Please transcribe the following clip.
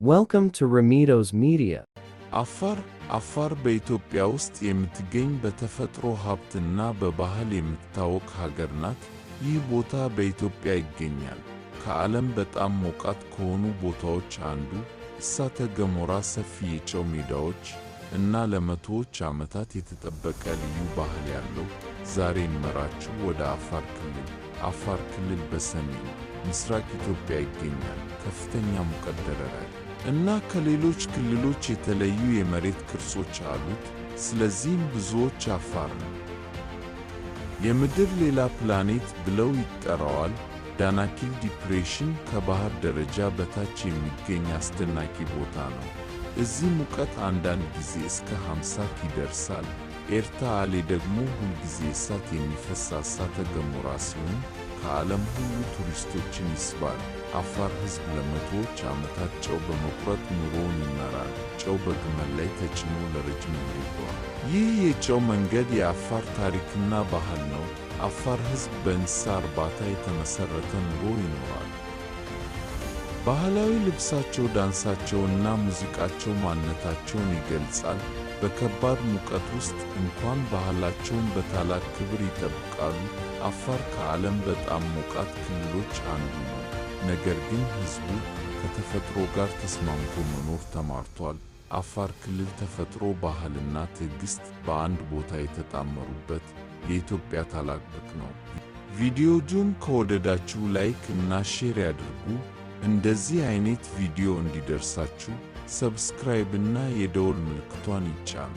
Welcome to Ramitos Media. አፋር በኢትዮጵያ ውስጥ የምትገኝ በተፈጥሮ ሀብትና በባህል የምትታወቅ ሀገር ናት። ይህ ቦታ በኢትዮጵያ ይገኛል። ከዓለም በጣም ሞቃት ከሆኑ ቦታዎች አንዱ እሳተ ገሞራ፣ ሰፊ የጨው ሜዳዎች እና ለመቶዎች ዓመታት የተጠበቀ ልዩ ባህል ያለው። ዛሬ እንመራችሁ ወደ አፋር ክልል። አፋር ክልል በሰሜን ምስራቅ ኢትዮጵያ ይገኛል። ከፍተኛ ሙቀት ደረጃ እና ከሌሎች ክልሎች የተለዩ የመሬት ቅርጾች አሉት። ስለዚህም ብዙዎች አፋርን የምድር ሌላ ፕላኔት ብለው ይጠራዋል። ዳናኪል ዲፕሬሽን ከባህር ደረጃ በታች የሚገኝ አስደናቂ ቦታ ነው። እዚህ ሙቀት አንዳንድ ጊዜ እስከ 50 ይደርሳል። ኤርታ አሌ ደግሞ ሁልጊዜ እሳት የሚፈሳ እሳተ ገሞራ ሲሆን ከዓለም ሁሉ ቱሪስቶችን ይስባል። አፋር ሕዝብ ለመቶዎች ዓመታት ጨው በመቁረጥ ኑሮውን ይመራል። ጨው በግመል ላይ ተጭኖ ለረጅም ጊዜ ይጓዛል። ይህ የጨው መንገድ የአፋር ታሪክና ባህል ነው። አፋር ሕዝብ በእንስሳ እርባታ የተመሠረተ ኑሮ ይኖራል። ባህላዊ ልብሳቸው፣ ዳንሳቸውና ሙዚቃቸው ማንነታቸውን ይገልጻል። በከባድ ሙቀት ውስጥ እንኳን ባህላቸውን በታላቅ ክብር ይጠብቃሉ። አፋር ከዓለም በጣም ሞቃት ክልሎች አንዱ ነው። ነገር ግን ሕዝቡ ከተፈጥሮ ጋር ተስማምቶ መኖር ተማርቷል። አፋር ክልል ተፈጥሮ፣ ባህልና ትዕግሥት በአንድ ቦታ የተጣመሩበት የኢትዮጵያ ታላቅ ድንቅ ነው። ቪዲዮውን ከወደዳችሁ ላይክ እና ሼር ያድርጉ። እንደዚህ አይነት ቪዲዮ እንዲደርሳችሁ ሰብስክራይብ እና የደወል ምልክቷን ይጫኑ።